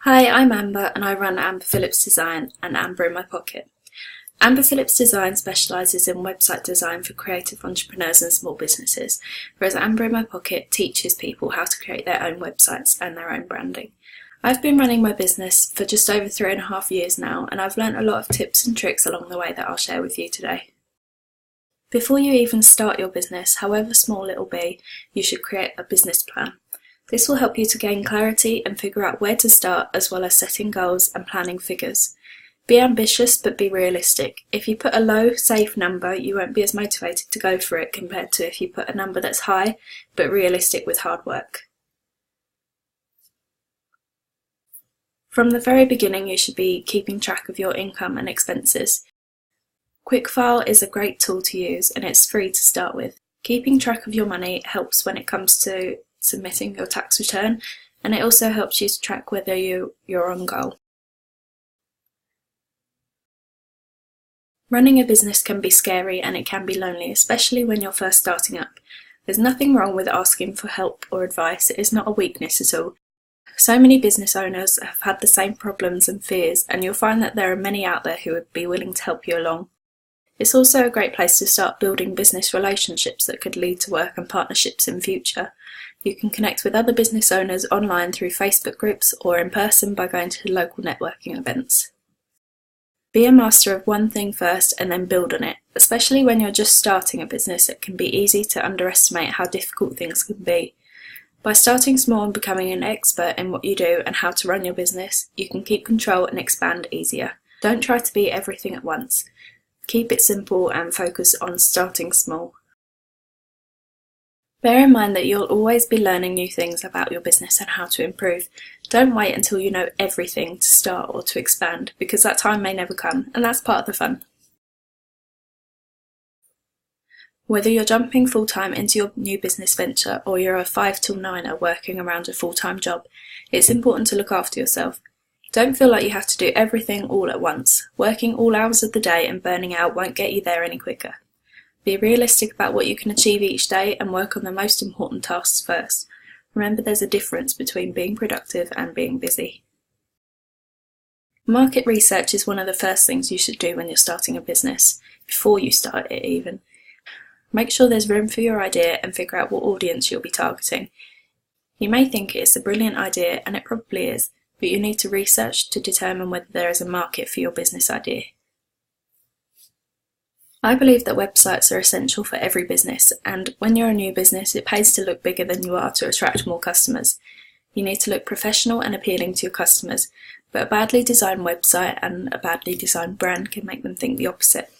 Hi, I'm Amber and I run Amber Phillips Design and Amber in My Pocket. Amber Phillips Design specialises in website design for creative entrepreneurs and small businesses, whereas Amber in My Pocket teaches people how to create their own websites and their own branding. I've been running my business for just over 3.5 years now, and I've learnt a lot of tips and tricks along the way that I'll share with you today. Before you even start your business, however small it'll be, you should create a business plan. This will help you to gain clarity and figure out where to start, as well as setting goals and planning figures. Be ambitious, but be realistic. If you put a low, safe number, you won't be as motivated to go for it compared to if you put a number that's high, but realistic with hard work. From the very beginning, you should be keeping track of your income and expenses. QuickFile is a great tool to use, and it's free to start with. Keeping track of your money helps when it comes to submitting your tax return, and it also helps you to track whether you're on goal. Running a business can be scary and it can be lonely, especially when you're first starting up. There's nothing wrong with asking for help or advice. It is not a weakness at all. So many business owners have had the same problems and fears, and you'll find that there are many out there who would be willing to help you along. It's also a great place to start building business relationships that could lead to work and partnerships in future. You can connect with other business owners online through Facebook groups or in person by going to local networking events. Be a master of one thing first and then build on it. Especially when you're just starting a business, it can be easy to underestimate how difficult things can be. By starting small and becoming an expert in what you do and how to run your business, you can keep control and expand easier. Don't try to be everything at once. Keep it simple and focus on starting small. Bear in mind that you'll always be learning new things about your business and how to improve. Don't wait until you know everything to start or to expand, because that time may never come, and that's part of the fun. Whether you're jumping full-time into your new business venture or you're a 5 till 9er working around a full-time job, it's important to look after yourself. Don't feel like you have to do everything all at once. Working all hours of the day and burning out won't get you there any quicker. Be realistic about what you can achieve each day and work on the most important tasks first. Remember, there's a difference between being productive and being busy. Market research is one of the first things you should do when you're starting a business, before you start it even. Make sure there's room for your idea and figure out what audience you'll be targeting. You may think it's a brilliant idea, and it probably is, but you need to research to determine whether there is a market for your business idea. I believe that websites are essential for every business, and when you're a new business, it pays to look bigger than you are to attract more customers. You need to look professional and appealing to your customers, but a badly designed website and a badly designed brand can make them think the opposite.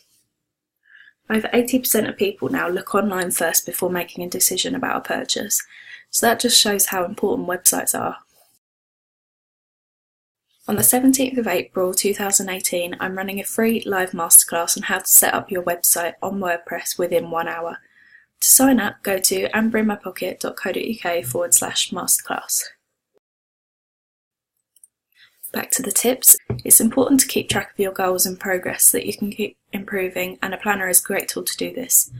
Over 80% of people now look online first before making a decision about a purchase, so that just shows how important websites are. On the 17th of April 2018, I'm running a free live masterclass on how to set up your website on WordPress within 1 hour. To sign up, go to amberinmypocket.co.uk/masterclass. Back to the tips. It's important to keep track of your goals and progress so that you can keep improving, and a planner is a great tool to do this.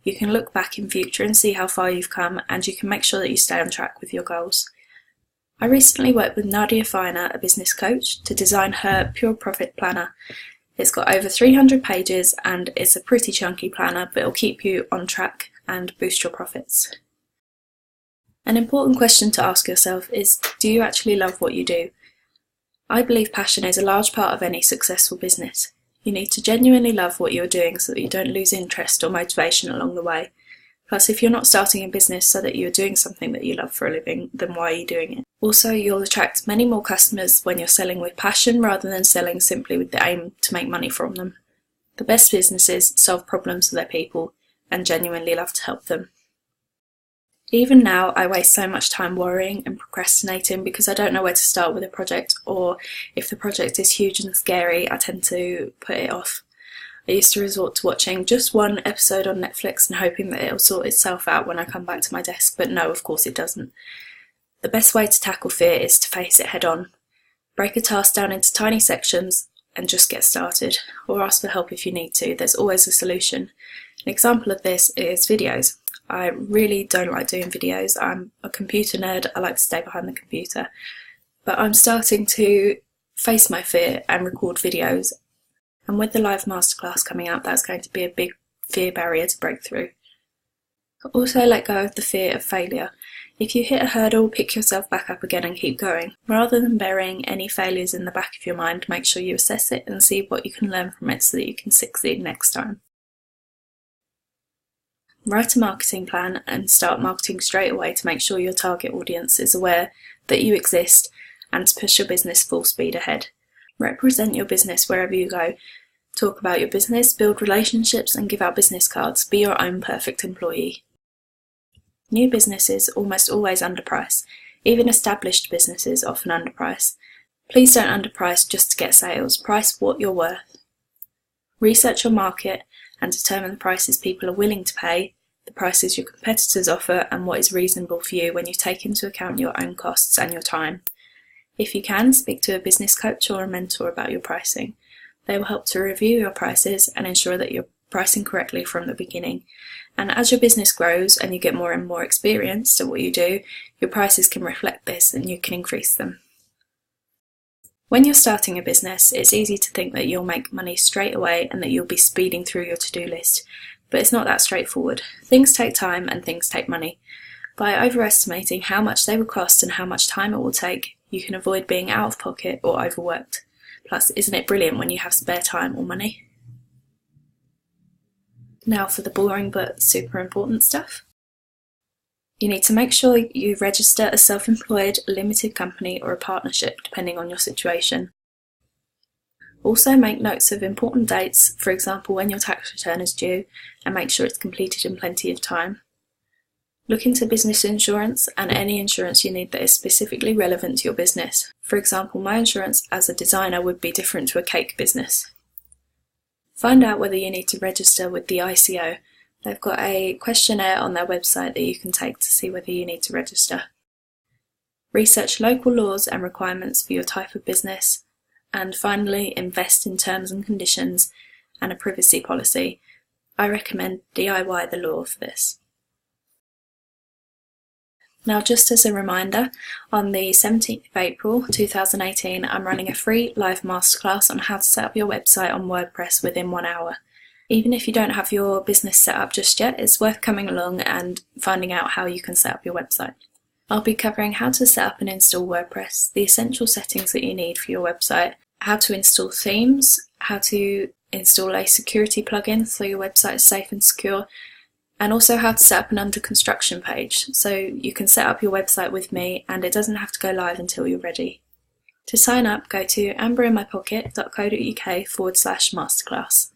You can look back in future and see how far you've come, and you can make sure that you stay on track with your goals. I recently worked with Nadia Finer, a business coach, to design her Pure Profit Planner. It's got over 300 pages and it's a pretty chunky planner, but it'll keep you on track and boost your profits. An important question to ask yourself is, do you actually love what you do? I believe passion is a large part of any successful business. You need to genuinely love what you're doing so that you don't lose interest or motivation along the way. Plus, if you're not starting a business so that you're doing something that you love for a living, then why are you doing it? Also, you'll attract many more customers when you're selling with passion rather than selling simply with the aim to make money from them. The best businesses solve problems for their people and genuinely love to help them. Even now, I waste so much time worrying and procrastinating because I don't know where to start with a project, or if the project is huge and scary, I tend to put it off. I used to resort to watching just one episode on Netflix and hoping that it'll sort itself out when I come back to my desk, but no, of course it doesn't. The best way to tackle fear is to face it head on. Break a task down into tiny sections and just get started, or ask for help if you need to. There's always a solution. An example of this is videos. I really don't like doing videos. I'm a computer nerd. I like to stay behind the computer. but I'm starting to face my fear and record videos. And with the live masterclass coming out, that's going to be a big fear barrier to break through. Also, let go of the fear of failure. If you hit a hurdle, pick yourself back up again and keep going. Rather than burying any failures in the back of your mind, make sure you assess it and see what you can learn from it so that you can succeed next time. Write a marketing plan and start marketing straight away to make sure your target audience is aware that you exist and to push your business full speed ahead. Represent your business wherever you go. Talk about your business, build relationships and give out business cards. Be your own perfect employee. New businesses almost always underprice. Even established businesses often underprice. Please don't underprice just to get sales. Price what you're worth. Research your market and determine the prices people are willing to pay, the prices your competitors offer, and what is reasonable for you when you take into account your own costs and your time. If you can, speak to a business coach or a mentor about your pricing. They will help to review your prices and ensure that you're pricing correctly from the beginning. And as your business grows and you get more and more experienced at what you do, your prices can reflect this and you can increase them. When you're starting a business, it's easy to think that you'll make money straight away and that you'll be speeding through your to-do list, but it's not that straightforward. Things take time and things take money. By overestimating how much they will cost and how much time it will take, you can avoid being out of pocket or overworked. Plus, isn't it brilliant when you have spare time or money? Now for the boring but super important stuff. You need to make sure you register a self-employed, limited company or a partnership, depending on your situation. Also make notes of important dates, for example when your tax return is due, and make sure it's completed in plenty of time. Look into business insurance and any insurance you need that is specifically relevant to your business. For example, my insurance as a designer would be different to a cake business. Find out whether you need to register with the ICO. They've got a questionnaire on their website that you can take to see whether you need to register. Research local laws and requirements for your type of business. And finally, invest in terms and conditions and a privacy policy. I recommend DIY the law for this. Now, just as a reminder, on the 17th of April 2018, I'm running a free live masterclass on how to set up your website on WordPress within 1 hour. Even if you don't have your business set up just yet, it's worth coming along and finding out how you can set up your website. I'll be covering how to set up and install WordPress, the essential settings that you need for your website, how to install themes, how to install a security plugin so your website is safe and secure, and also how to set up an under construction page so you can set up your website with me and it doesn't have to go live until you're ready. To sign up, go to amberinmypocket.co.uk/masterclass.